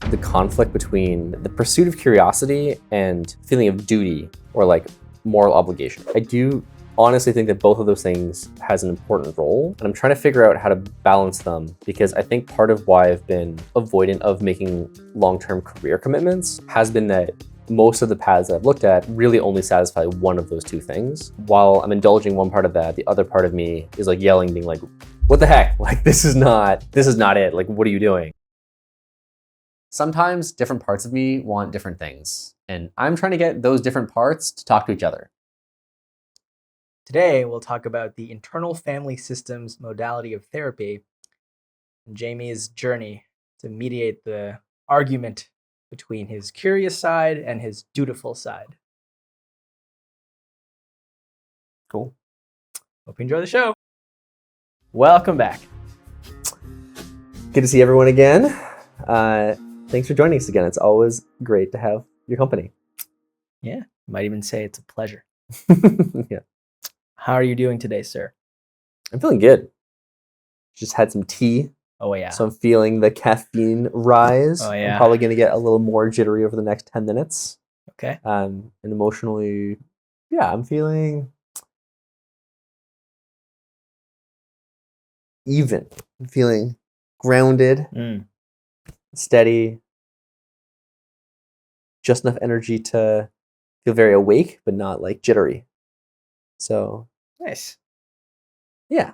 the conflict between the pursuit of curiosity and feeling of duty or like moral obligation. I do honestly think that both of those things has an important role, and I'm trying to figure out how to balance them, because I think part of why I've been avoidant of making long-term career commitments has been that most of the paths that I've looked at really only satisfy one of those two things. While I'm indulging one part of that, the other part of me is like yelling, being like, what the heck? Like, this is not it. Like, what are you doing? Sometimes different parts of me want different things, and I'm trying to get those different parts to talk to each other. Today, we'll talk about the internal family systems modality of therapy and Jamie's journey to mediate the argument between his curious side and his dutiful side. Cool. Hope you enjoy the show. Welcome back. Good to see everyone again. Thanks for joining us again. It's always great to have your company. Yeah, might even say it's a pleasure. Yeah. How are you doing today, sir? I'm feeling good. Just had some tea. Oh, yeah. So I'm feeling the caffeine rise. Oh, yeah. I'm probably going to get a little more jittery over the next 10 minutes. Okay. And emotionally, yeah, I'm feeling even. I'm feeling grounded, steady, just enough energy to feel very awake, but not like jittery. So Nice. Yeah.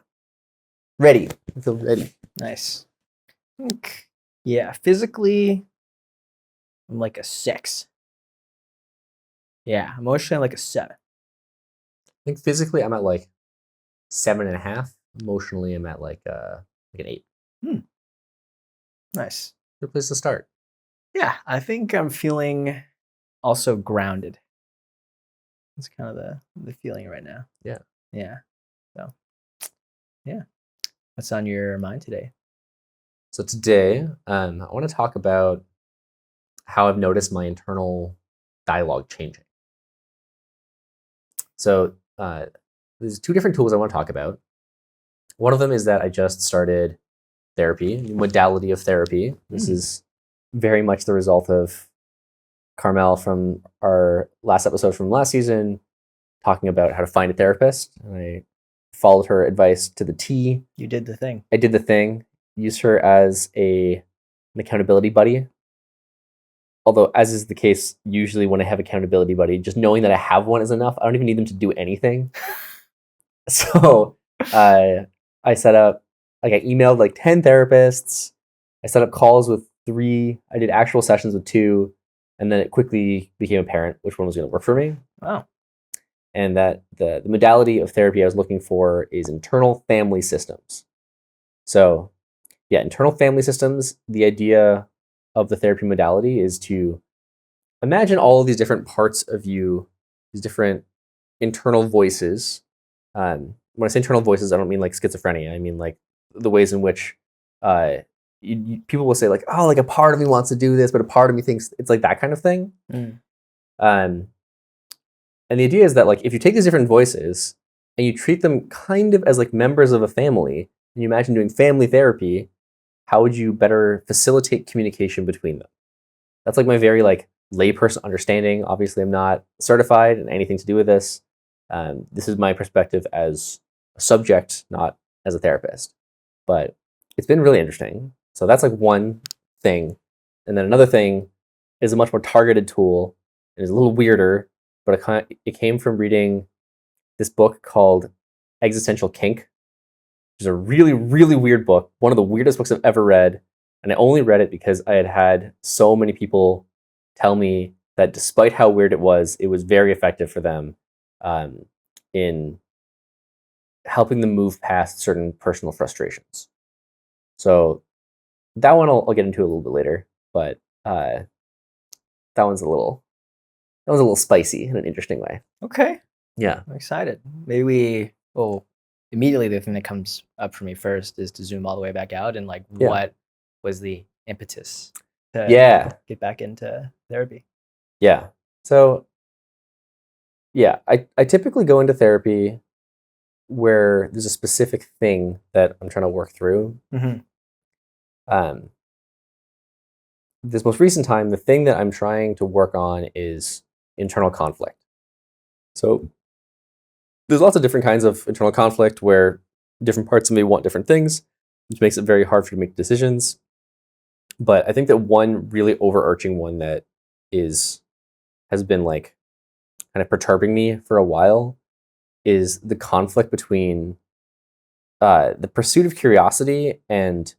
Ready. I feel ready. Nice. Yeah, physically, I'm like a 6. Yeah, emotionally, I'm like a 7. I think physically I'm at like 7.5. Emotionally, I'm at like an 8. Nice. Good place to start. Yeah, I think I'm feeling also grounded. That's kind of the feeling right now. Yeah. Yeah. So, yeah. What's on your mind today? So today, I want to talk about how I've noticed my internal dialogue changing. So there's 2 different tools I want to talk about. One of them is that I just started therapy, the modality of therapy. This is very much the result of Carmel from our last episode from last season, talking about how to find a therapist. And I followed her advice to the T. You did the thing. I did the thing, used her as an accountability buddy. Although, as is the case, usually when I have accountability buddy, just knowing that I have one is enough. I don't even need them to do anything. So I set up, like I emailed like 10 therapists. I set up calls with 3. I did actual sessions with 2. And then it quickly became apparent which one was going to work for me. Wow. And that the modality of therapy I was looking for is internal family systems. So yeah, internal family systems, the idea of the therapy modality is to imagine all of these different parts of you, these different internal voices. When I say internal voices, I don't mean like schizophrenia. I mean like the ways in which people will say like, oh, like a part of me wants to do this, but a part of me thinks it's like that kind of thing. And the idea is that like if you take these different voices and you treat them kind of as like members of a family, and you imagine doing family therapy, how would you better facilitate communication between them? That's like my very like layperson understanding. Obviously, I'm not certified in anything to do with this. This is my perspective as a subject, not as a therapist. But it's been really interesting. So that's like one thing. And then another thing is a much more targeted tool. It is a little weirder, but it came from reading this book called Existential Kink, which is a really, really weird book. One of the weirdest books I've ever read. And I only read it because I had had so many people tell me that despite how weird it was very effective for them in helping them move past certain personal frustrations. So that one I'll get into a little bit later, but that one's a little spicy in an interesting way. Okay. Yeah. I'm excited. Maybe immediately the thing that comes up for me first is to zoom all the way back out and like what was the impetus to get back into therapy? Yeah. So yeah, I typically go into therapy where there's a specific thing that I'm trying to work through. this most recent time, the thing that I'm trying to work on is internal conflict. So there's lots of different kinds of internal conflict where different parts of me want different things, which makes it very hard for me to make decisions. But I think that one really overarching one that has been like kind of perturbing me for a while is the conflict between the pursuit of curiosity and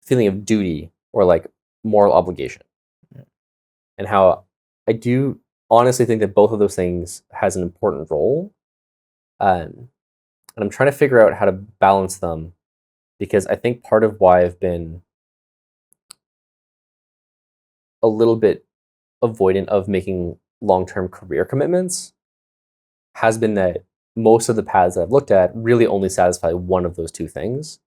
feeling of duty or like moral obligation. And how I do honestly think that both of those things has an important role. And I'm trying to figure out how to balance them because I think part of why I've been a little bit avoidant of making long-term career commitments has been that most of the paths that I've looked at really only satisfy one of those two things.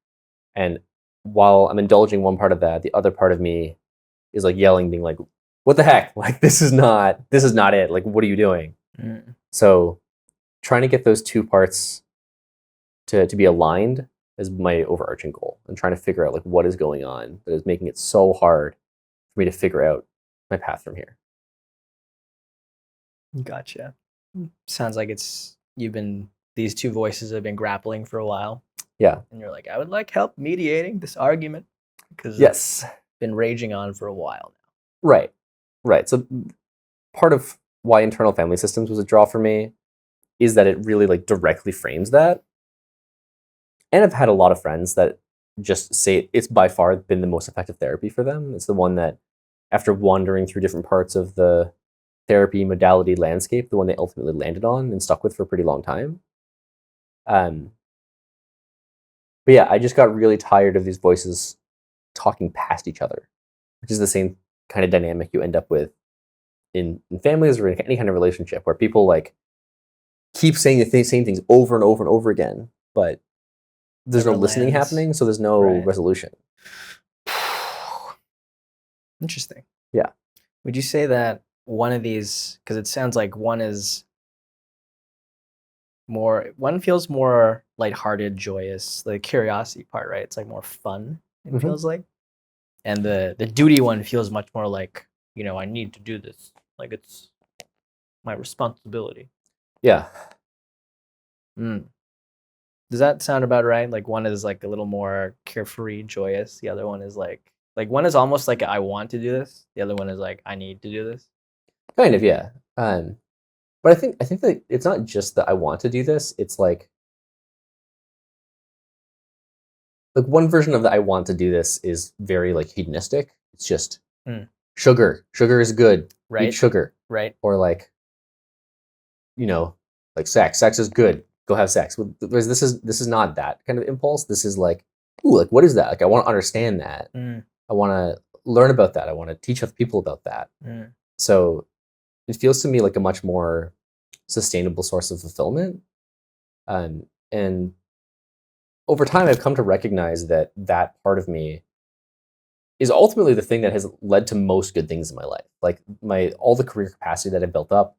And while I'm indulging one part of that, the other part of me is like yelling, being like, what the heck? Like, this is not it. Like, what are you doing? Mm. So trying to get those two parts to be aligned is my overarching goal, and trying to figure out like what is going on that is making it so hard for me to figure out my path from here. Gotcha. Sounds like these two voices have been grappling for a while. Yeah. And you're like, I would like help mediating this argument because Yes. it's been raging on for a while now. Right. Right. So part of why internal family systems was a draw for me is that it really like directly frames that. And I've had a lot of friends that just say it's by far been the most effective therapy for them. It's the one that, after wandering through different parts of the therapy modality landscape, the one they ultimately landed on and stuck with for a pretty long time. But yeah, I just got really tired of these voices talking past each other, which is the same kind of dynamic you end up with in families or in any kind of relationship where people like keep saying the same things over and over and over again, but there's no Never listening lands. happening, so there's no Right. resolution. Interesting. Yeah. Would you say that one of these, because it sounds like one feels more lighthearted, joyous, the curiosity part, right? It's like more fun, it feels like. And the duty one feels much more like, I need to do this. Like it's my responsibility. Yeah. Does that sound about right? Like one is like a little more carefree, joyous. The other one is like one is almost like I want to do this. The other one is like I need to do this. Kind of, yeah. But I think that it's not just that I want to do this. It's like one version of the I want to do this is very like hedonistic. It's just sugar. Sugar is good. Right. Eat sugar. Right. Or like, like sex. Sex is good. Go have sex. Whereas this is not that kind of impulse. This is like, ooh, like what is that? Like I want to understand that. I want to learn about that. I want to teach other people about that. So it feels to me like a much more sustainable source of fulfillment. And over time, I've come to recognize that that part of me is ultimately the thing that has led to most good things in my life. Like all the career capacity that I've built up,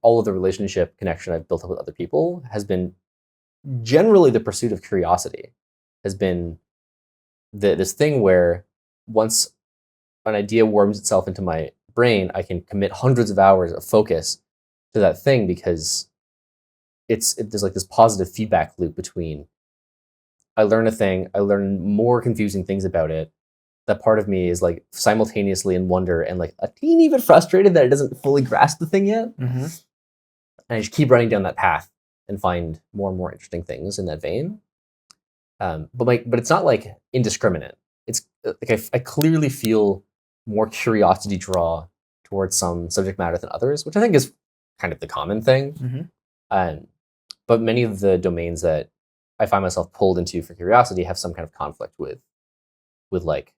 all of the relationship connection I've built up with other people has been generally the pursuit of curiosity. Has been this thing where once an idea worms itself into my brain, I can commit hundreds of hours of focus to that thing because there's like this positive feedback loop between I learn a thing, I learn more confusing things about it. That part of me is like simultaneously in wonder and like a teeny bit frustrated that it doesn't fully grasp the thing yet. And I just keep running down that path and find more and more interesting things in that vein. But it's not like indiscriminate. It's like I clearly feel more curiosity draw towards some subject matter than others, which I think is kind of the common thing. But many of the domains that I find myself pulled into for curiosity have some kind of conflict with like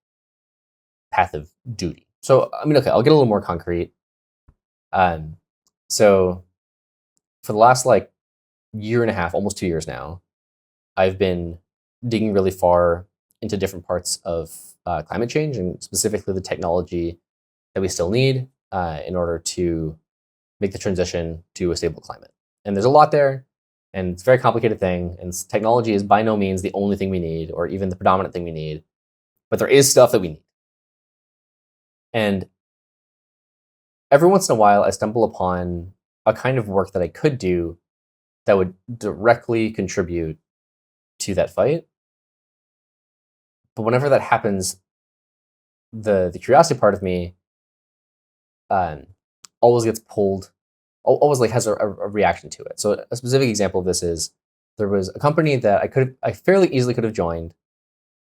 path of duty. So I mean, okay, I'll get a little more concrete. So for the last like year and a half, almost 2 years now, I've been digging really far into different parts of climate change and specifically the technology that we still need in order to make the transition to a stable climate. And there's a lot there, and it's a very complicated thing. And technology is by no means the only thing we need, or even the predominant thing we need. But there is stuff that we need. And every once in a while, I stumble upon a kind of work that I could do that would directly contribute to that fight. But whenever that happens, the curiosity part of me um, always gets pulled, always like has a reaction to it. So a specific example of this is there was a company that I fairly easily could have joined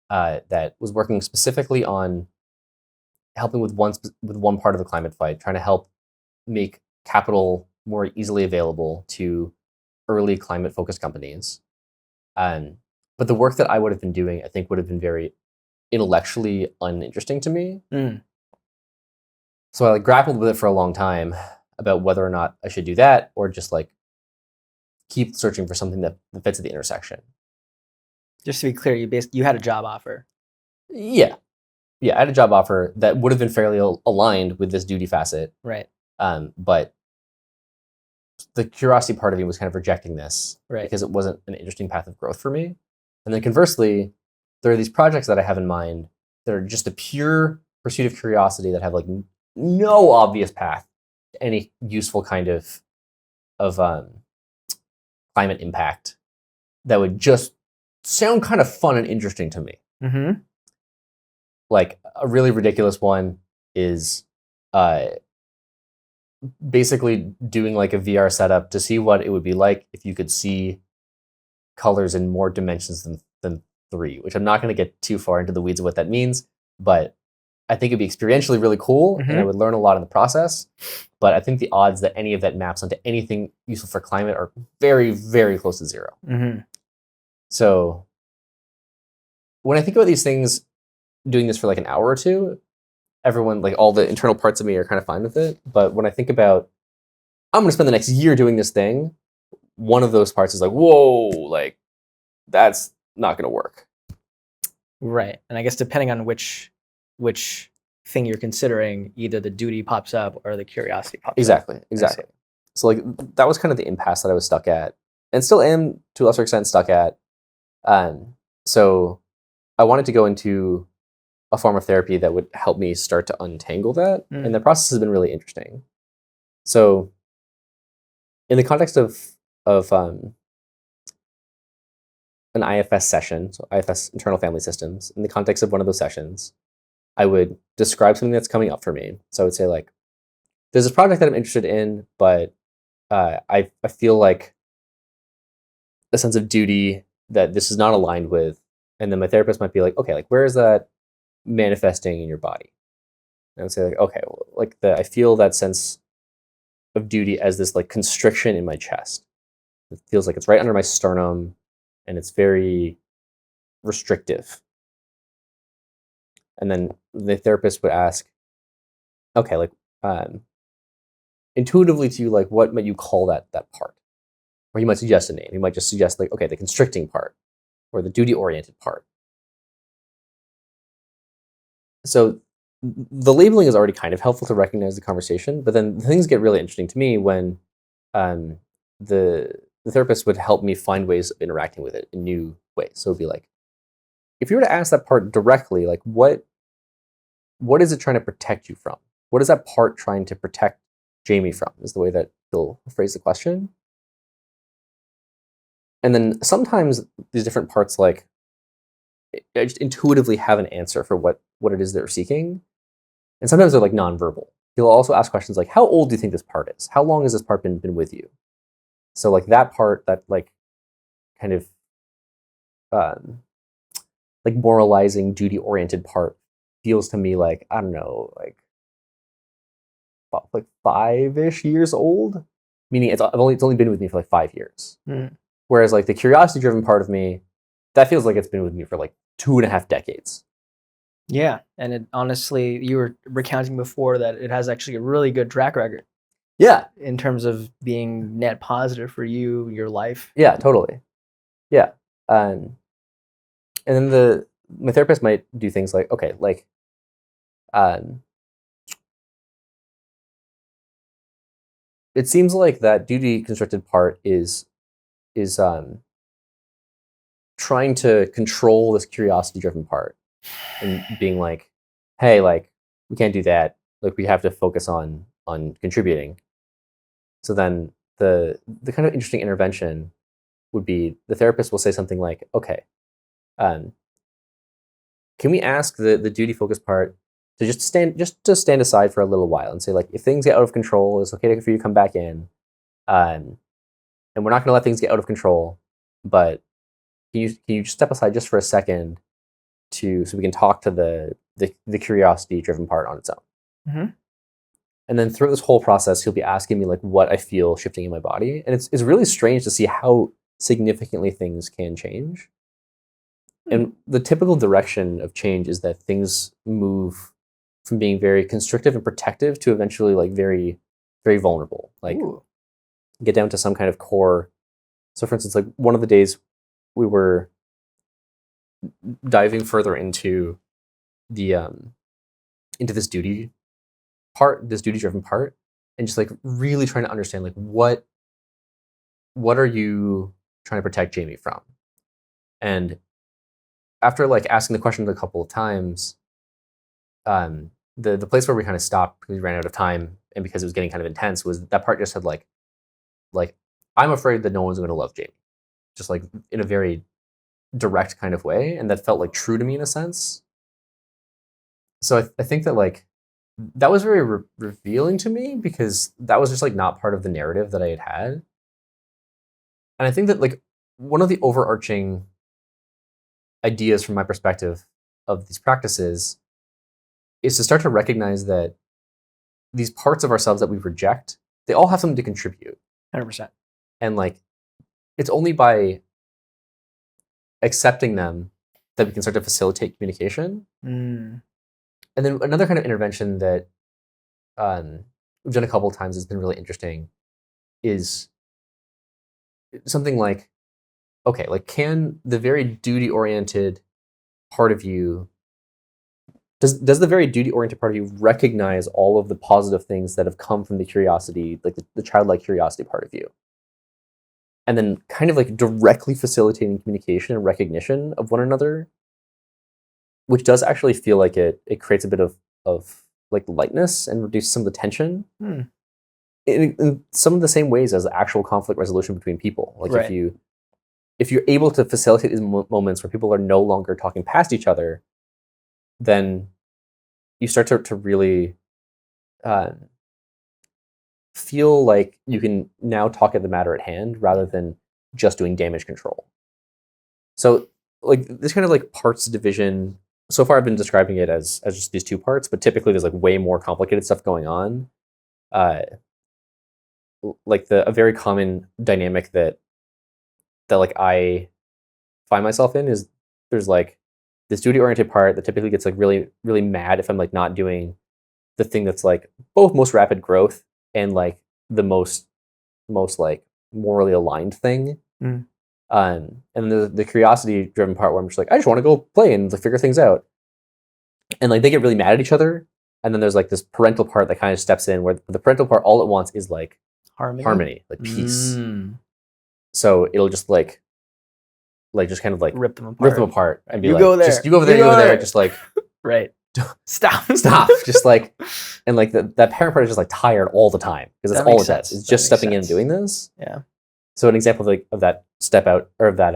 that was working specifically on helping with one part of the climate fight, trying to help make capital more easily available to early climate focused companies. Um, but the work that I would have been doing, I think, would have been very intellectually uninteresting to me. Mm. So I like grappled with it for a long time about whether or not I should do that or just like keep searching for something that fits at the intersection. Just to be clear, you had a job offer. Yeah. I had a job offer that would have been fairly aligned with this duty facet. Right. But the curiosity part of me was kind of rejecting this Right. because it wasn't an interesting path of growth for me. And then conversely, there are these projects that I have in mind that are just a pure pursuit of curiosity that have like no obvious path to any useful kind of climate impact that would just sound kind of fun and interesting to me. Mm-hmm. Like a really ridiculous one is basically doing like a VR setup to see what it would be like if you could see colors in more dimensions than 3, which I'm not going to get too far into the weeds of what that means, but I think it'd be experientially really cool and I would learn a lot in the process. But I think the odds that any of that maps onto anything useful for climate are very, very close to 0. Mm-hmm. So when I think about these things, doing this for like an hour or two, everyone, like all the internal parts of me are kind of fine with it. But when I think about, I'm going to spend the next year doing this thing, one of those parts is like, whoa, like that's not going to work. Right. And I guess depending on which thing you're considering, either the duty pops up or the curiosity pops up. Exactly. So like that was kind of the impasse that I was stuck at, and still am to a lesser extent stuck at. So I wanted to go into a form of therapy that would help me start to untangle that, and the process has been really interesting. So in the context of an IFS session, so IFS internal family systems, in the context of one of those sessions, I would describe something that's coming up for me. So I would say like, there's this project that I'm interested in, but I feel like a sense of duty that this is not aligned with. And then my therapist might be like, okay, like where is that manifesting in your body? And I would say like, okay, well, like I feel that sense of duty as this like constriction in my chest. It feels like it's right under my sternum and it's very restrictive. And then the therapist would ask, okay, like intuitively to you, like what might you call that part? Or he might suggest a name. He might just suggest like, okay, the constricting part or the duty-oriented part. So the labeling is already kind of helpful to recognize the conversation, but then things get really interesting to me when the therapist would help me find ways of interacting with it in new ways. So it'd be like, if you were to ask that part directly, like what is it trying to protect you from? What is that part trying to protect Jamie from? Is the way that he'll phrase the question. And then sometimes these different parts, like, I just intuitively have an answer for what it is they're seeking. And sometimes they're like nonverbal. He'll also ask questions like, how old do you think this part is? How long has this part been with you? So like that part, that like kind of like moralizing, duty-oriented part feels to me like, I don't know, like 5-ish years old. Meaning it's only been with me for like 5 years. Whereas like the curiosity-driven part of me, that feels like it's been with me for like 2.5 decades. Yeah, and it honestly, you were recounting before that it has actually a really good track record. Yeah. In terms of being net positive for you, your life. Yeah, totally. Yeah. And then my therapist might do things like, okay, like it seems like that duty constricted part is trying to control this curiosity driven part and being like, hey, like we can't do that. Like, we have to focus on contributing. So then the kind of interesting intervention would be the therapist will say something like, okay, um, can we ask the duty focused part to just stand aside for a little while and say, like, if things get out of control, it's okay for you to come back in, and we're not going to let things get out of control, but can you just step aside just for a second so we can talk to the curiosity driven part on its own. Mm-hmm. And then through this whole process, he'll be asking me like what I feel shifting in my body, and it's really strange to see how significantly things can change. And the typical direction of change is that things move from being very constrictive and protective to eventually like very, very vulnerable. Like, Ooh. get down to some kind of core. So, for instance, like one of the days we were diving further into the into this duty part, this duty driven part, and just like really trying to understand like what are you trying to protect Jamie from? And after like asking the question a couple of times, the place where we kind of stopped because we ran out of time and because it was getting kind of intense was that part just said like I'm afraid that no one's going to love Jamie, just like in a very direct kind of way, and that felt like true to me in a sense. So I think that like that was very revealing to me because that was just like not part of the narrative that I had. And I think that like one of the overarching ideas from my perspective of these practices is to start to recognize that these parts of ourselves that we reject, they all have something to contribute. 100%. And like it's only by accepting them that we can start to facilitate communication. Mm. And then another kind of intervention that we've done a couple of times has been really interesting is something like, okay, like can the very duty-oriented part of you, does the very duty-oriented part of you recognize all of the positive things that have come from the curiosity, like the childlike curiosity part of you? And then kind of like directly facilitating communication and recognition of one another, which does actually feel like it creates a bit of like lightness and reduces some of the tension in some of the same ways as actual conflict resolution between people. Like Right. if you're able to facilitate these moments where people are no longer talking past each other, then you start to really feel like you can now talk at the matter at hand rather than just doing damage control. So like this kind of like parts division, so far I've been describing it as just these two parts, but typically there's like way more complicated stuff going on. Like a very common dynamic that like I find myself in is there's like this duty oriented part that typically gets like really, really mad if I'm like not doing the thing that's like both most rapid growth and like the most like morally aligned thing. Mm. And the curiosity driven part where I'm just like, I just want to go play and like, figure things out. And like they get really mad at each other. And then there's like this parental part that kind of steps in where the parental part, all it wants is like harmony, like peace. Mm. So it'll just like just kind of like rip them apart and be you like, go there. Just you go over there, you go there. Just like, right. Stop. Just like, and like that parent part is just like tired all the time because that's all it does. It's just stepping in and doing this. Yeah. So an example of that step out or of that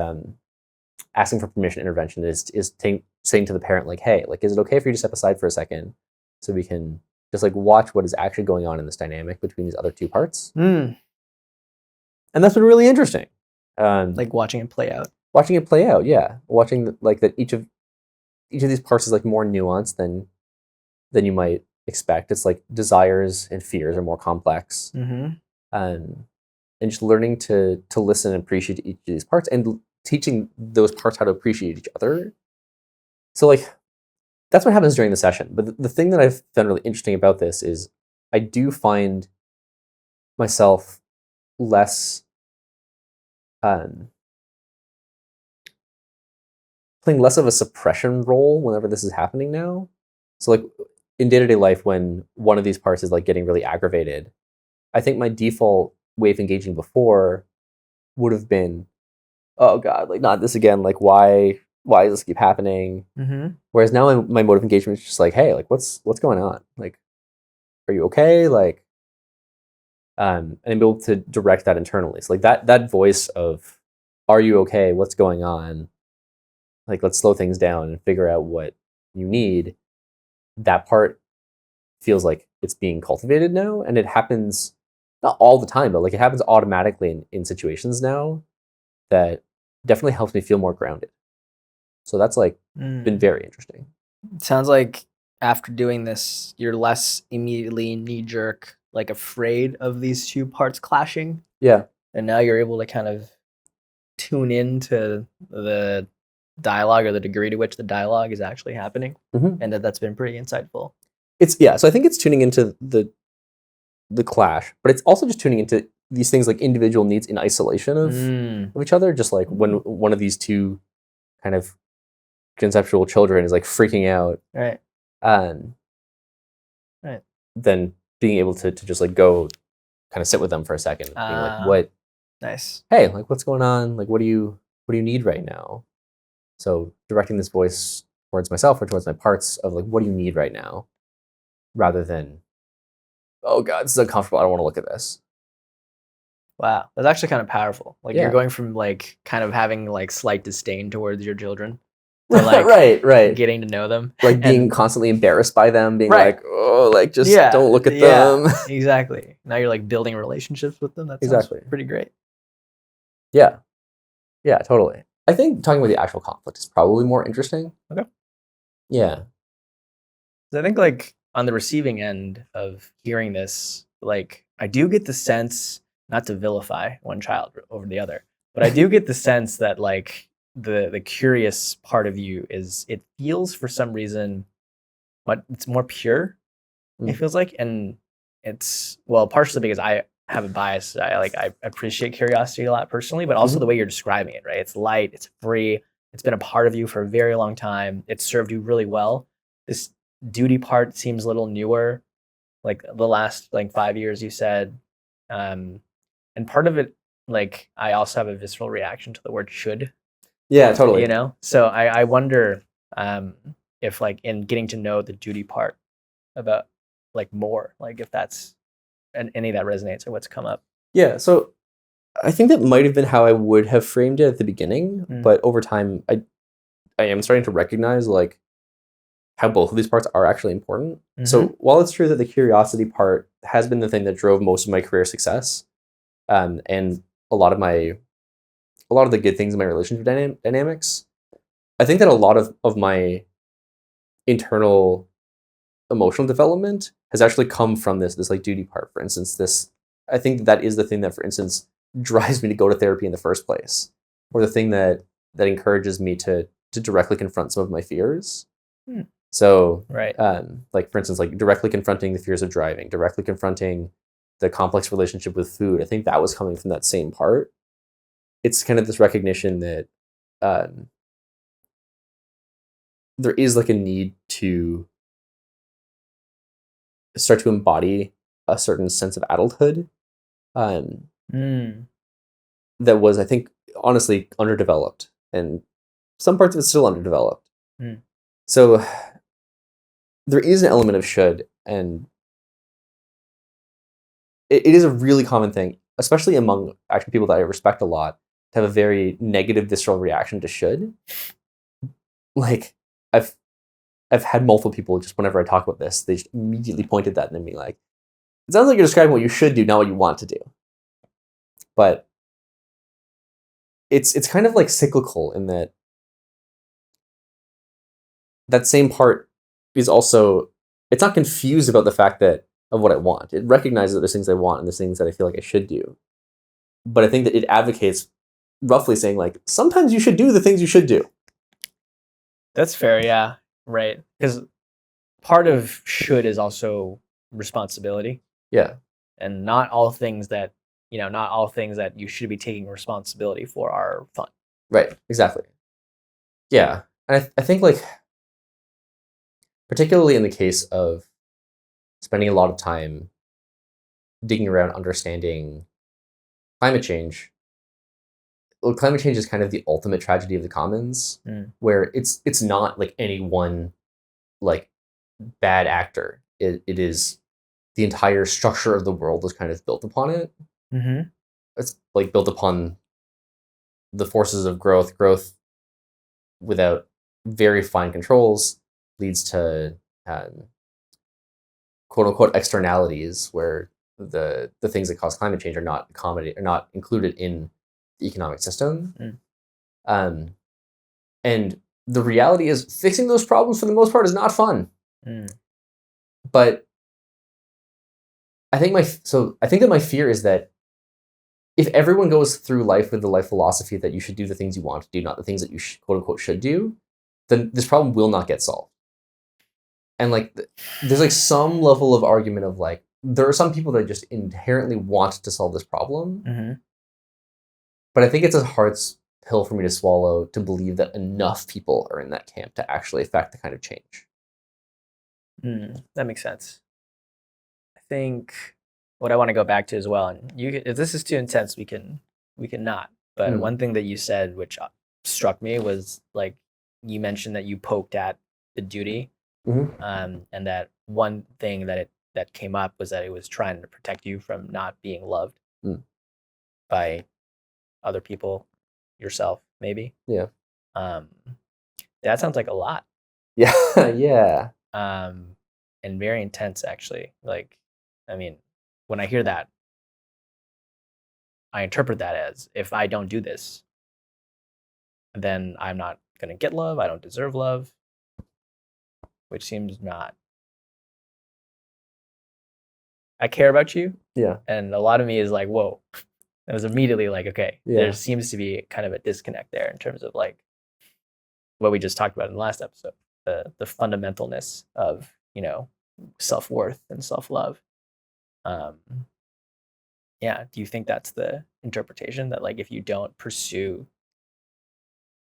asking for permission intervention is saying to the parent like, hey, like, is it okay for you to step aside for a second so we can just like watch what is actually going on in this dynamic between these other two parts? Mm. And that's been really interesting. Like watching it play out. Watching it play out, yeah. Watching like that each of these parts is like more nuanced than you might expect. It's like desires and fears are more complex. Mm-hmm. And just learning to listen and appreciate each of these parts and teaching those parts how to appreciate each other. So like that's what happens during the session. But the thing that I've found really interesting about this is I do find myself less playing less of a suppression role whenever this is happening now. So like in day-to-day life, when one of these parts is like getting really aggravated, I think my default way of engaging before would have been, oh God, like not this again. Like why Why does this keep happening? Mm-hmm. Whereas now my mode of engagement is just like, hey, like what's going on? Like, are you okay? Like, and I'm able to direct that internally. So like that voice of, are you okay? What's going on? Like, let's slow things down and figure out what you need. That part feels like it's being cultivated now, and it happens not all the time, but like it happens automatically in situations now that definitely helps me feel more grounded. So that's like been very interesting. Sounds like after doing this, you're less immediately knee jerk, like afraid of these two parts clashing. Yeah. And now you're able to kind of tune into the dialogue or the degree to which the dialogue is actually happening. Mm-hmm. And that's been pretty insightful. So I think it's tuning into the clash, but it's also just tuning into these things like individual needs in isolation of each other. Just like when one of these two kind of conceptual children is like freaking out, Right. Right. Then being able to just like go kind of sit with them for a second, being like, what? Nice. Hey, like what's going on? Like what do you need right now? So directing this voice towards myself or towards my parts of like, what do you need right now? Rather than, oh God, this is uncomfortable. I don't want to look at this. Wow. That's actually kind of powerful. Like Yeah. you're going from like kind of having like slight disdain towards your children to like right. getting to know them. Like being constantly embarrassed by them, being Right. like, oh, like just Yeah, don't look at yeah, them. Exactly. Now you're like building relationships with them. That sounds Exactly. pretty great. Yeah. Yeah, totally. I think talking about the actual conflict is probably more interesting. Okay. Yeah. I think like on the receiving end of hearing this, like I do get the sense, not to vilify one child over the other, but I do get the sense that like the curious part of you is it feels for some reason but it's more pure, it feels like. And it's well, partially because I have a bias. I appreciate curiosity a lot personally, but also the way you're describing it, right? It's light, it's free, it's been a part of you for a very long time. It's served you really well. This duty part seems a little newer, like the last like 5 years you said. And part of it, like I also have a visceral reaction to the word should. Yeah, totally. You know? So I wonder if like in getting to know the duty part about like more, like if that's and any of that resonates or what's come up. Yeah, so I think that might have been how I would have framed it at the beginning, but over time I am starting to recognize like how both of these parts are actually important. So while it's true that the curiosity part has been the thing that drove most of my career success, and a lot of the good things in my relationship dynamics, I think that a lot of my internal emotional development has actually come from this like duty part. For instance, this I think that is the thing that, for instance, drives me to go to therapy in the first place, or the thing that encourages me to directly confront some of my fears. So, Right. Like for instance, like directly confronting the fears of driving, directly confronting the complex relationship with food. I think that was coming from that same part. It's kind of this recognition that there is like a need to start to embody a certain sense of adulthood that was, I think, honestly underdeveloped, and some parts of it still underdeveloped. So there is an element of should, and it is a really common thing, especially among actually people that I respect a lot, to have a very negative visceral reaction to should. Like I've had multiple people just whenever I talk about this, they just immediately point at that and then be like, it sounds like you're describing what you should do, not what you want to do. But it's kind of like cyclical in that that same part is also, it's not confused about the fact that of what I want. It recognizes that there's things I want and there's things that I feel like I should do. But I think that it advocates roughly saying like, sometimes you should do the things you should do. That's fair, yeah. Right. Because part of should is also responsibility. Yeah. And not all things that you should be taking responsibility for are fun. Right. Exactly. Yeah. And I think like, particularly in the case of spending a lot of time digging around understanding climate change, climate change is kind of the ultimate tragedy of the commons, where it's not like any one like bad actor. It is the entire structure of the world is kind of built upon it. Mm-hmm. It's like built upon the forces of growth. Growth without very fine controls leads to quote unquote externalities, where the things that cause climate change are not included in the economic system. And the reality is fixing those problems for the most part is not fun. But I think that my fear is that if everyone goes through life with the life philosophy that you should do the things you want to do, not the things that you quote unquote should do, then this problem will not get solved. And like, there's like some level of argument of like, there are some people that just inherently want to solve this problem. But I think it's a hard pill for me to swallow to believe that enough people are in that camp to actually affect the kind of change. That makes sense. I think what I want to go back to as well, and if this is too intense, we can not. But one thing that you said, which struck me, was like you mentioned that you poked at the duty, and that one thing that came up was that it was trying to protect you from not being loved by other people, yourself, maybe. Yeah. That sounds like a lot. Yeah. Yeah. And very intense, actually. Like, I mean, when I hear that, I interpret that as if I don't do this, then I'm not going to get love. I don't deserve love, which seems not. I care about you. Yeah. And a lot of me is like, whoa. I was immediately like, okay, there seems to be kind of a disconnect there in terms of like what we just talked about in the last episode, the fundamentalness of, self-worth and self-love. Yeah. Do you think that's the interpretation, that like if you don't pursue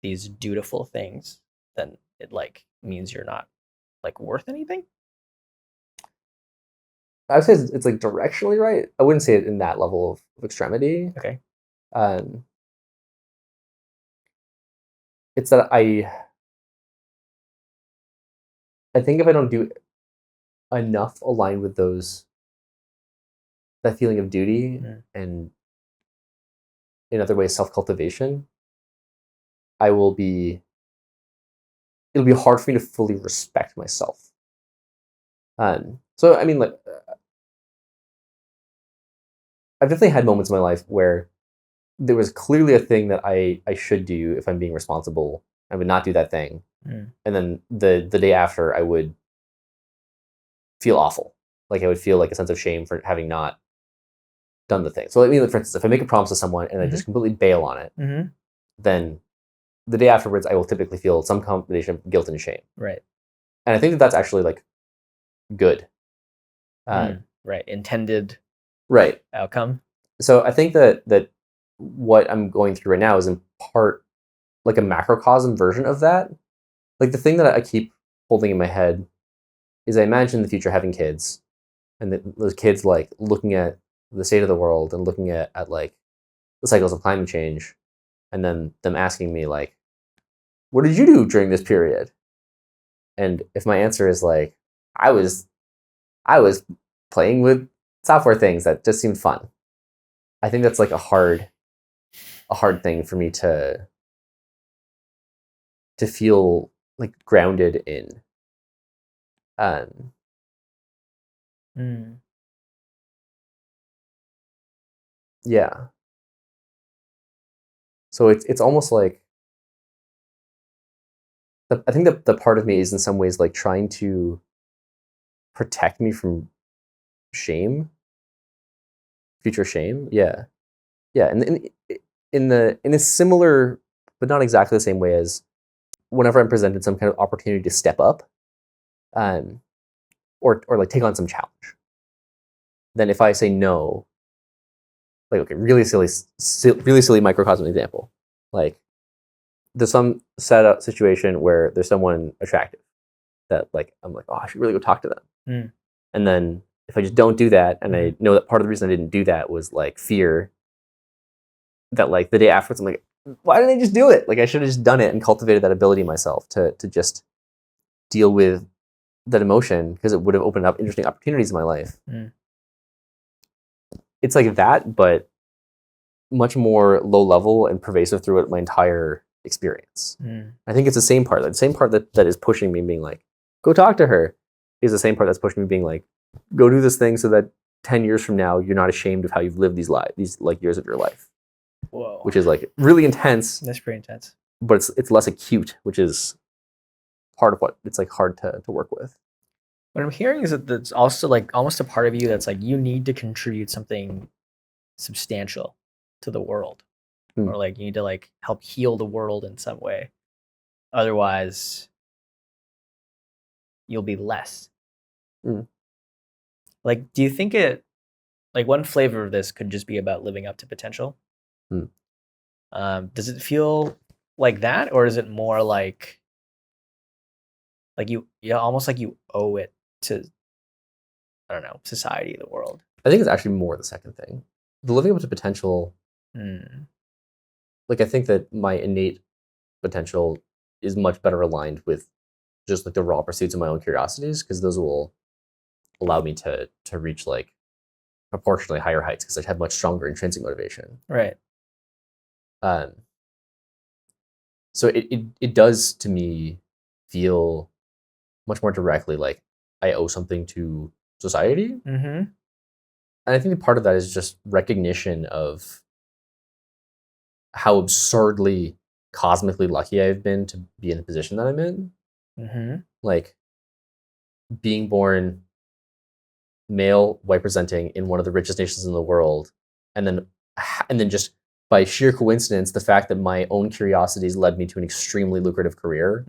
these dutiful things, then it like means you're not like worth anything? I would say it's like directionally right. I wouldn't say it in that level of extremity. Okay. It's that I think if I don't do enough aligned with that feeling of duty and in other ways self-cultivation, it'll be hard for me to fully respect myself. So I mean, like, I've definitely had moments in my life where there was clearly a thing that I should do if I'm being responsible. I would not do that thing, and then the day after, I would feel awful. Like I would feel like a sense of shame for having not done the thing. So I mean, like, for instance, if I make a promise to someone and I just completely bail on it, then the day afterwards, I will typically feel some combination of guilt and shame. Right. And I think that that's actually like good. Right. Intended. Right. Outcome. So I think that what I'm going through right now is in part like a macrocosm version of that. Like the thing that I keep holding in my head is I imagine in the future having kids, and those kids like looking at the state of the world and looking at like the cycles of climate change, and then them asking me like, what did you do during this period? And if my answer is like, I was playing with software things that just seemed fun, I think that's like a hard thing for me to feel like grounded in. Yeah. So it's almost like I think that the part of me is in some ways like trying to protect me from shame, future shame. Yeah, yeah, and in a similar but not exactly the same way as whenever I'm presented some kind of opportunity to step up, or like take on some challenge, then if I say no, like okay, really silly microcosm example, like there's some set up situation where there's someone attractive that like I'm like, oh, I should really go talk to them. And then if I just don't do that, and I know that part of the reason I didn't do that was like fear that like the day afterwards I'm like, why didn't I just do it? Like I should have just done it and cultivated that ability myself to just deal with that emotion, because it would have opened up interesting opportunities in my life. It's like that, but much more low level and pervasive throughout my entire experience. I think it's the same part. The same part that is pushing me, being like, go talk to her, is the same part that's pushing me, being like, go do this thing so that 10 years from now you're not ashamed of how you've lived these like years of your life. Whoa. Which is like really intense. That's pretty intense. But it's less acute, which is part of what it's like hard to work with. What I'm hearing is that there's also like almost a part of you that's like you need to contribute something substantial to the world, or like you need to like help heal the world in some way. Otherwise, you'll be less. Like, do you think it? Like, one flavor of this could just be about living up to potential. Does it feel like that, or is it more like you almost like you owe it to, I don't know, society, the world? I think it's actually more the second thing. The living up to potential, like I think that my innate potential is much better aligned with just like the raw pursuits of my own curiosities, because those will allow me to reach like proportionally higher heights, because I have much stronger intrinsic motivation. Right. So it does to me feel much more directly like I owe something to society. And I think part of that is just recognition of how absurdly cosmically lucky I've been to be in the position that I'm in. Like being born male, white presenting in one of the richest nations in the world, and then just by sheer coincidence, the fact that my own curiosities led me to an extremely lucrative career.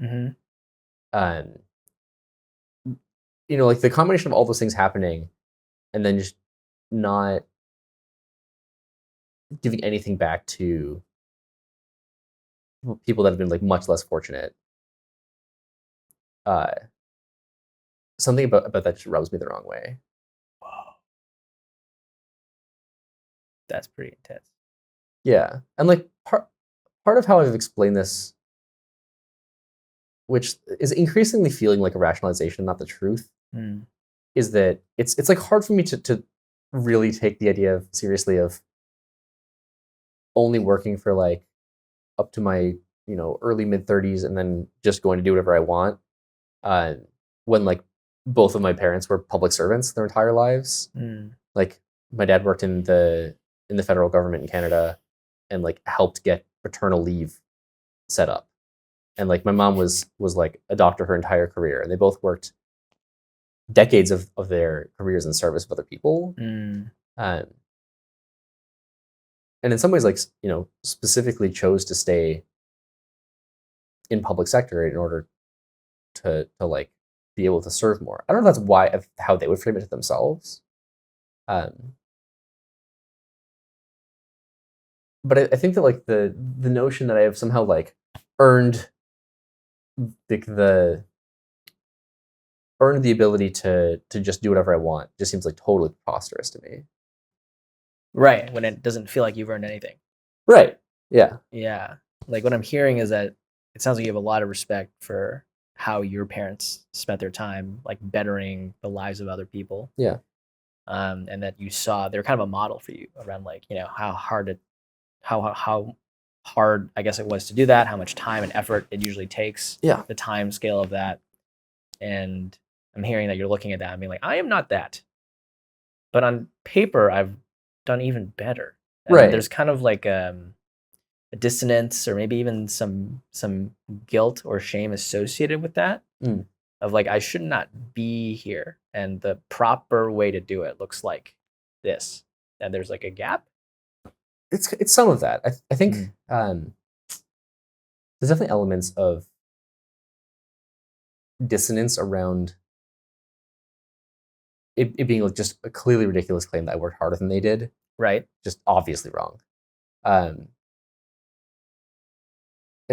Like the combination of all those things happening, and then just not giving anything back to people that have been like much less fortunate. Something about that just rubs me the wrong way. Wow. That's pretty intense. Yeah. And like part of how I've explained this, which is increasingly feeling like a rationalization, not the truth, is that it's like hard for me to really take the idea seriously of only working for like up to my early mid 30s and then just going to do whatever I want, when like both of my parents were public servants their entire lives. Like my dad worked in the federal government in Canada and like helped get paternal leave set up, and like my mom was like a doctor her entire career, and they both worked decades of their careers in service of other people. And in some ways, like specifically chose to stay in public sector in order to like be able to serve more. I don't know if that's how they would frame it to themselves. But I think that like the notion that I have somehow like earned the ability to just do whatever I want just seems like totally preposterous to me. Right, when it doesn't feel like you've earned anything. Right. Yeah. Yeah. Like what I'm hearing is that it sounds like you have a lot of respect for how your parents spent their time like bettering the lives of other people. Yeah. And that you saw they're kind of a model for you around like, how hard I guess it was to do that, how much time and effort it usually takes. Yeah. The time scale of that. And I'm hearing that you're looking at that and being like, I am not that. But on paper, I've done even better. And right. There's kind of like a dissonance, or maybe even some guilt or shame associated with that. Of like, I should not be here, and the proper way to do it looks like this. And there's like a gap. It's some of that. I think there's definitely elements of dissonance around it being like just a clearly ridiculous claim that I worked harder than they did. Right. Just obviously wrong. And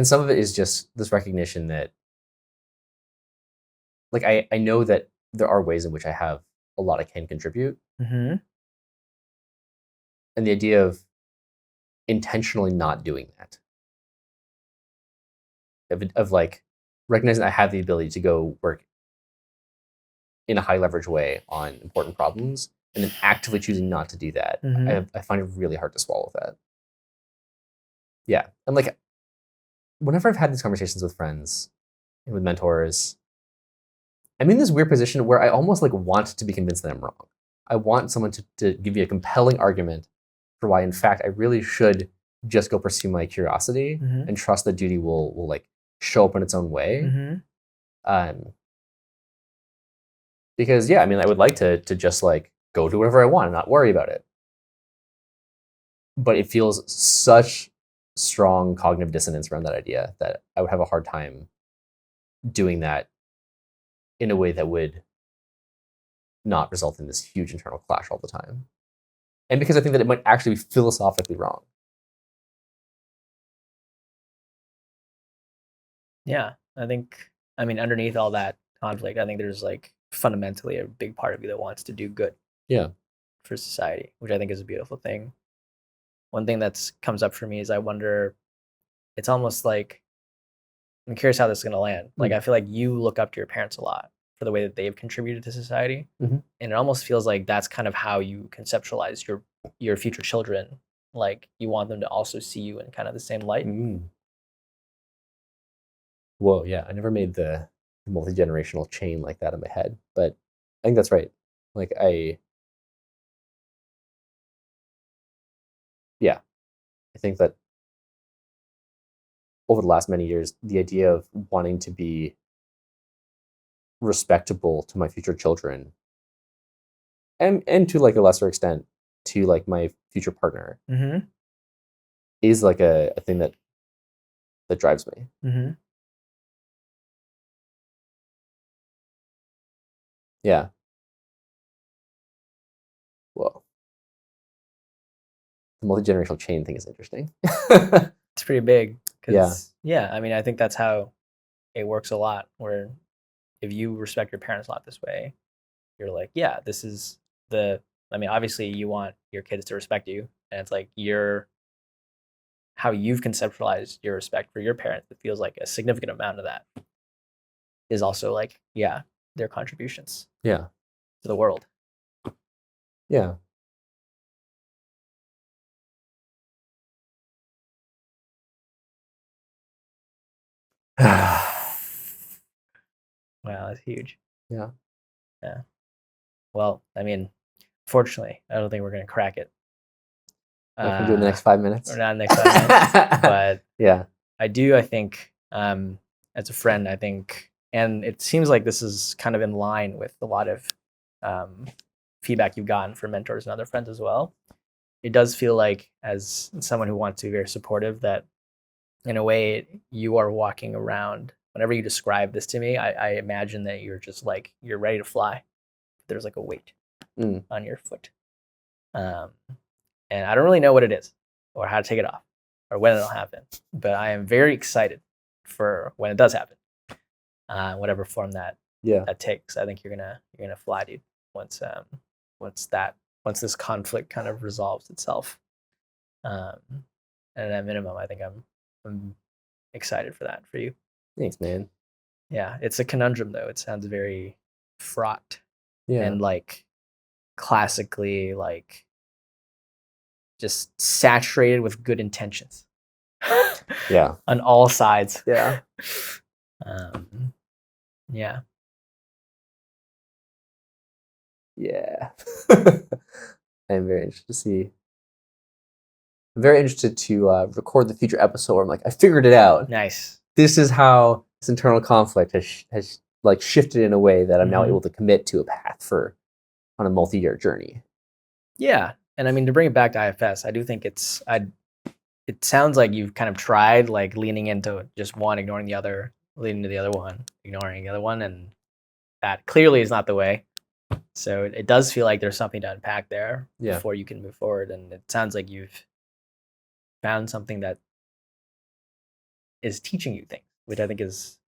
some of it is just this recognition that like I know that there are ways in which I have a lot I can contribute. And the idea of intentionally not doing that of like recognizing I have the ability to go work in a high leverage way on important problems, and then actively choosing not to do that. I find it really hard to swallow that. Yeah, and like whenever I've had these conversations with friends and with mentors, I'm in this weird position where I almost like want to be convinced that I'm wrong. I want someone to give me a compelling argument for why, in fact, I really should just go pursue my curiosity and trust that duty will like show up in its own way. Because yeah, I mean, I would like to just like go do whatever I want and not worry about it. But it feels such strong cognitive dissonance around that idea that I would have a hard time doing that in a way that would not result in this huge internal clash all the time. And because I think that it might actually be philosophically wrong. Yeah, I think, I mean, underneath all that conflict, I think there's like fundamentally a big part of you that wants to do good. Yeah. For society, which I think is a beautiful thing. One thing that comes up for me is I wonder, it's almost like, I'm curious how this is going to land. Like, I feel like you look up to your parents a lot for the way that they've contributed to society. And it almost feels like that's kind of how you conceptualize your future children. Like, you want them to also see you in kind of the same light. Whoa, yeah. I never made the multi-generational chain like that in my head, but I think that's right. Like I think that over the last many years, the idea of wanting to be respectable to my future children and to like a lesser extent to like my future partner is like a thing that drives me. Yeah. Whoa. The multi-generational chain thing is interesting. It's pretty big. Yeah, I mean, I think that's how it works a lot, where if you respect your parents a lot this way, you're like, yeah, this is I mean, obviously you want your kids to respect you, and it's like how you've conceptualized your respect for your parents, it feels like a significant amount of that is also like, yeah, their contributions to the world. Yeah. Wow, that's huge. Yeah. Well, I mean, fortunately, I don't think we're going to crack it. Can we do it in the next 5 minutes? Or not in the next 5 minutes, but yeah. I think, as a friend, I think, and it seems like this is kind of in line with a lot of feedback you've gotten from mentors and other friends as well. It does feel like, as someone who wants to be very supportive, that in a way you are walking around. Whenever you describe this to me, I imagine that you're just like, you're ready to fly. There's like a weight on your foot. And I don't really know what it is or how to take it off or when it'll happen, but I am very excited for when it does happen, whatever form that takes. I think you're gonna fly, dude. Once this conflict kind of resolves itself, and at a minimum, I think I'm excited for that for you. Thanks, man. Yeah, it's a conundrum though. It sounds very fraught and like classically like just saturated with good intentions. On all sides. Yeah. Yeah. Yeah. I'm very interested to see. I'm very interested to record the future episode where I'm like, I figured it out. Nice. This is how this internal conflict has like shifted in a way that I'm now able to commit to a path on a multi-year journey. Yeah. And I mean, to bring it back to IFS, I do think it sounds like you've kind of tried like leaning into just one, ignoring the other, leaning to the other one, ignoring the other one. And that clearly is not the way. So it does feel like there's something to unpack there before you can move forward. And it sounds like you've found something that is teaching you things, which I think is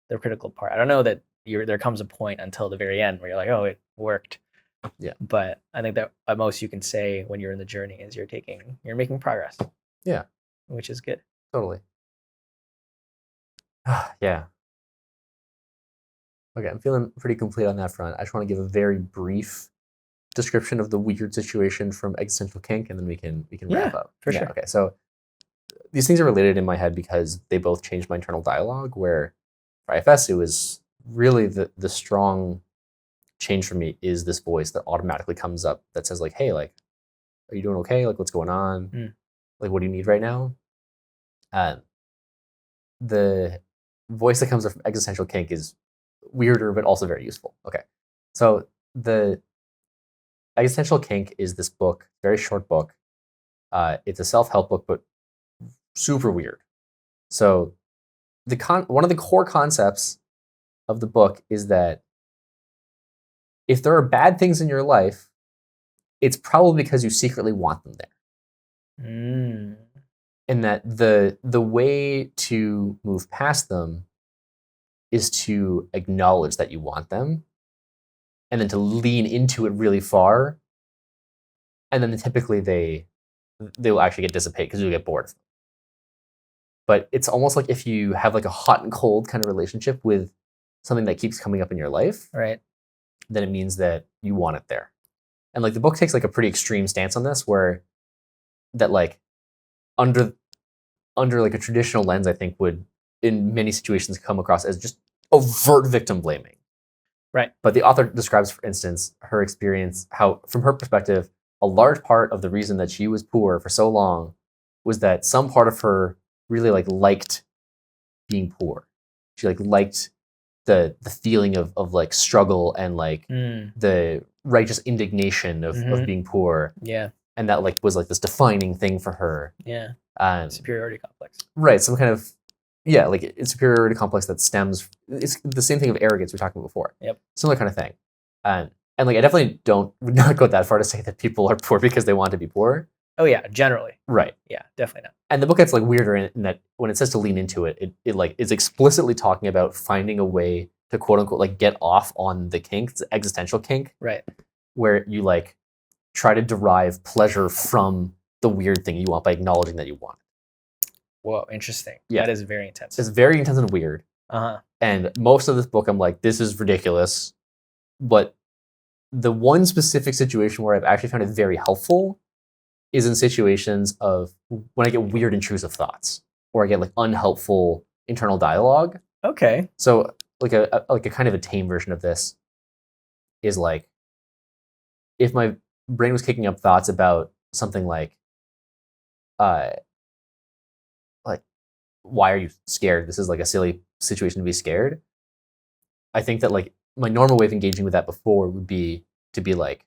the critical part. I don't know that there comes a point until the very end where you're like, oh, it worked. Yeah. But I think that at most you can say when you're in the journey is you're making progress. Yeah. Which is good. Totally. Yeah. Okay, I'm feeling pretty complete on that front. I just want to give a very brief description of the weird situation from Existential Kink, and then we can wrap Yeah, up. for Yeah. sure. Okay. So these things are related in my head because they both changed my internal dialogue. Where for IFS, it was really the strong change for me is this voice that automatically comes up that says like, "Hey, like, are you doing okay? Like, what's going on? Mm. Like, what do you need right now?" Uh, the voice that comes up from Existential Kink is weirder, but also very useful. Okay, so the Existential Kink is this book, very short book. It's a self-help book, but super weird. So one of the core concepts of the book is that if there are bad things in your life, it's probably because you secretly want them there. Mm. And that the way to move past them is to acknowledge that you want them and then to lean into it really far. And then typically they will actually get dissipate because you'll get bored of them. But it's almost like if you have like a hot and cold kind of relationship with something that keeps coming up in your life, Right. then it means that you want it there. And like the book takes like a pretty extreme stance on this, where that like under like a traditional lens, I think would in many situations come across as just overt victim blaming. Right. But the author describes, for instance, her experience, how from her perspective, a large part of the reason that she was poor for so long was that some part of her really like liked being poor. She like liked the feeling of like struggle and like the righteous indignation of being poor. Yeah. And that like was like this defining thing for her. Yeah. Superiority complex. Right. Some kind of like it's superiority complex that stems. It's the same thing of arrogance we were talking about before. Yep. Similar kind of thing. And like I definitely would not go that far to say that people are poor because they want to be poor. Oh yeah, generally. Right. Yeah, definitely not. And the book gets like weirder in that when it says to lean into it, it like is explicitly talking about finding a way to quote unquote like get off on the kink, it's existential kink, Right. where you like try to derive pleasure from the weird thing you want by acknowledging that you want it. Whoa, interesting. Yeah. That is very intense. It's very intense and weird. Uh-huh. And most of this book, I'm like, this is ridiculous. But the one specific situation where I've actually found it very helpful is in situations of when I get weird, intrusive thoughts, or I get like unhelpful internal dialogue. Okay. So like a kind of a tame version of this is like if my brain was kicking up thoughts about something like why are you scared? This is like a silly situation to be scared. I think that like my normal way of engaging with that before would be to be like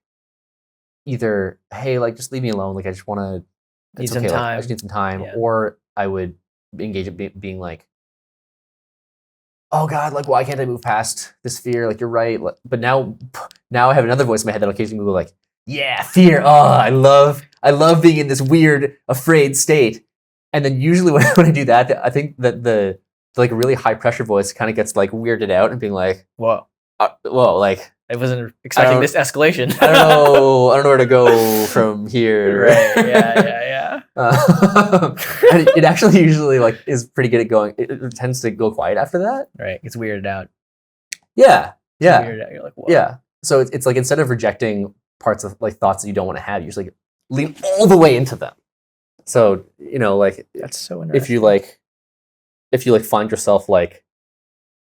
either, hey, like just leave me alone. Like I just want to, Need some time. Like, I just need some time. Yeah. Or I would engage it being like, oh God, like why can't I move past this fear? Like you're right. But now I have another voice in my head that'll occasionally go like, yeah, fear. Oh, I love being in this weird, afraid state. And then usually when I do that, I think that the like really high pressure voice kind of gets like weirded out and being like, whoa, like I wasn't expecting this escalation. I don't know where to go from here. Right? Yeah. And it actually usually like is pretty good at going. It tends to go quiet after that. Right, it's weirded out. Yeah. Weirded out. You're like, whoa. Yeah. So it's like instead of rejecting parts of like thoughts that you don't want to have, you just like lean all the way into them. So like That's so interesting. if you find yourself like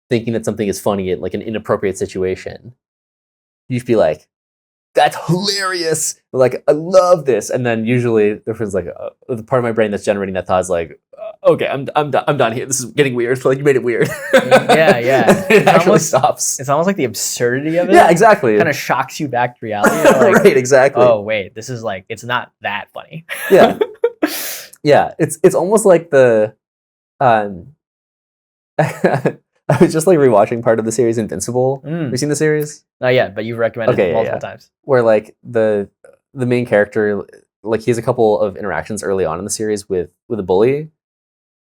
thinking that something is funny at like an inappropriate situation, you just be like, that's hilarious. Like, I love this. And then usually there's like the part of my brain that's generating that thought is like, okay, I'm done here. This is getting weird. So like you made it weird. Yeah. It actually stops. It's almost like the absurdity of it. Yeah, exactly. Kind of shocks you back to reality. Like, right, exactly. Oh wait, this is like, it's not that funny. Yeah. Yeah. It's almost like the I was just like rewatching part of the series Invincible. Have you seen the series? Not yet, but you've recommended it multiple times. Where like the main character, like he has a couple of interactions early on in the series with a bully,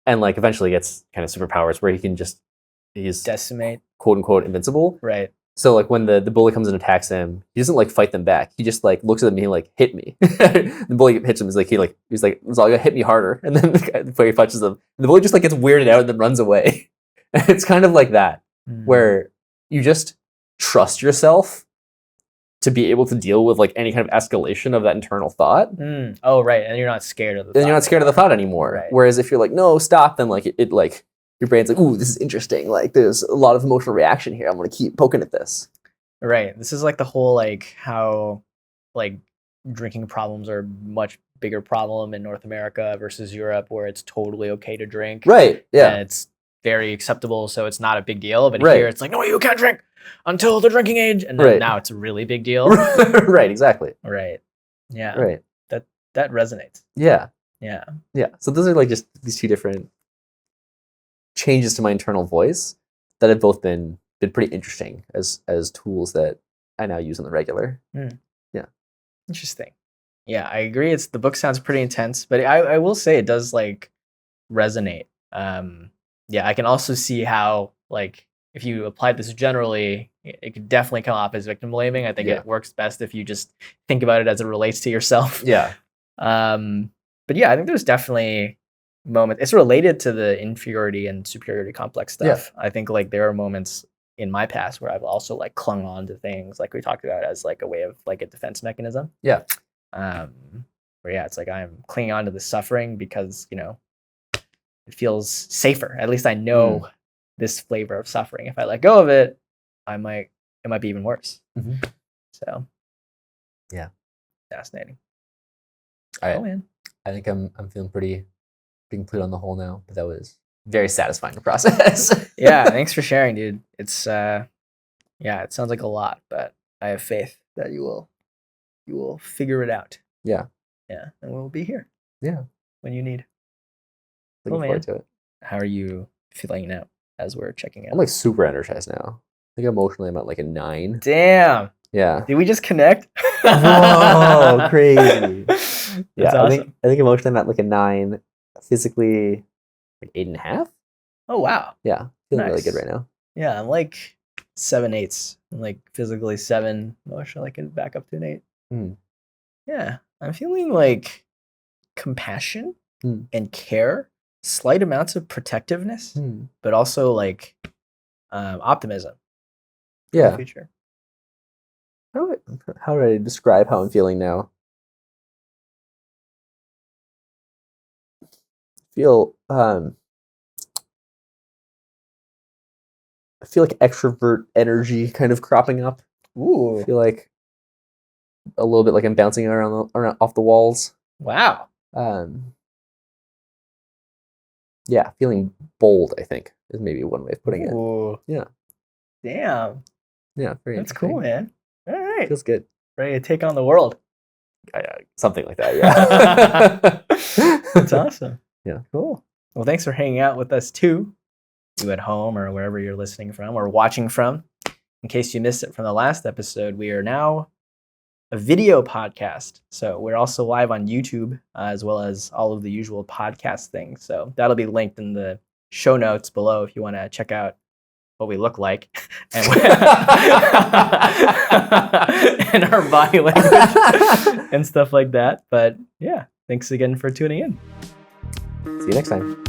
and like eventually gets kind of superpowers where he's decimate, quote unquote invincible. Right. So like when the bully comes and attacks him, he doesn't like fight them back. He just like looks at me and like hit me. The bully hits him. He's like it's all, hit me harder. And then the bully punches him. And the bully just like gets weirded out and then runs away. It's kind of like that, where you just trust yourself to be able to deal with like any kind of escalation of that internal thought. Oh, right. And you're not scared of the Then thought you're not scared of the thought anymore. Right. Whereas if you're like, no, stop, then like it like your brain's like, ooh, this is interesting. Like there's a lot of emotional reaction here. I'm gonna keep poking at this. Right. This is like the whole like how like drinking problems are much bigger problem in North America versus Europe, where it's totally okay to drink. Right. Yeah. And it's very acceptable, so it's not a big deal. But Right. here it's like, no, you can't drink until the drinking age, and then Right. now it's a really big deal. Right. Exactly. Right. Yeah. Right. That resonates. Yeah. Yeah. Yeah. So those are like just these two different changes to my internal voice that have both been pretty interesting as tools that I now use on the regular. Yeah. Interesting. Yeah, I agree. The book sounds pretty intense, but I will say it does like resonate. Yeah, I can also see how like if you applied this generally, it could definitely come off as victim blaming. I think Yeah. it works best if you just think about it as it relates to yourself. Yeah. But yeah, I think there's definitely moments. It's related to the inferiority and superiority complex stuff. I think like there are moments in my past where I've also like clung on to things like we talked about as like a way of like a defense mechanism. Yeah. Where yeah, it's like I'm clinging on to the suffering because, you know, it feels safer. At least I know this flavor of suffering. If I let go of it, it might be even worse. So yeah, fascinating. All right. Oh man. I think I'm feeling pretty complete on the whole now, but that was very satisfying to process. Yeah, thanks for sharing, dude. It's yeah, it sounds like a lot, but I have faith that you will figure it out. Yeah. Yeah, and we'll be here. Yeah. When you need. Looking forward to it. How are you feeling now as we're checking out? I'm like super energized now. I think emotionally I'm at like a 9. Damn. Yeah. Did we just connect? Whoa, crazy. Yeah, awesome. I think emotionally I'm at like a 9. Physically, like 8.5. Oh wow. Yeah, feeling really Nice. good right now. Yeah, I'm like 7/8. I'm like physically 7. Emotionally, I can back up to an 8. Yeah, I'm feeling like compassion and care, slight amounts of protectiveness, but also like optimism. For Yeah. the future. How do I describe how I'm feeling now? I feel like extrovert energy kind of cropping up. Ooh. I feel like a little bit like I'm bouncing around off the walls. Wow. Yeah, feeling bold, I think, is maybe one way of putting it. Ooh. Yeah. Damn. Yeah, very That's interesting. cool, man. All right. Feels good. Ready to take on the world. Something like that, yeah. That's awesome. Yeah. Cool. Well, thanks for hanging out with us too. You at home or wherever you're listening from or watching from. In case you missed it from the last episode, we are now a video podcast. So we're also live on YouTube as well as all of the usual podcast things. So that'll be linked in the show notes below if you want to check out what we look like and, and our body language and stuff like that. But yeah, thanks again for tuning in. See you next time.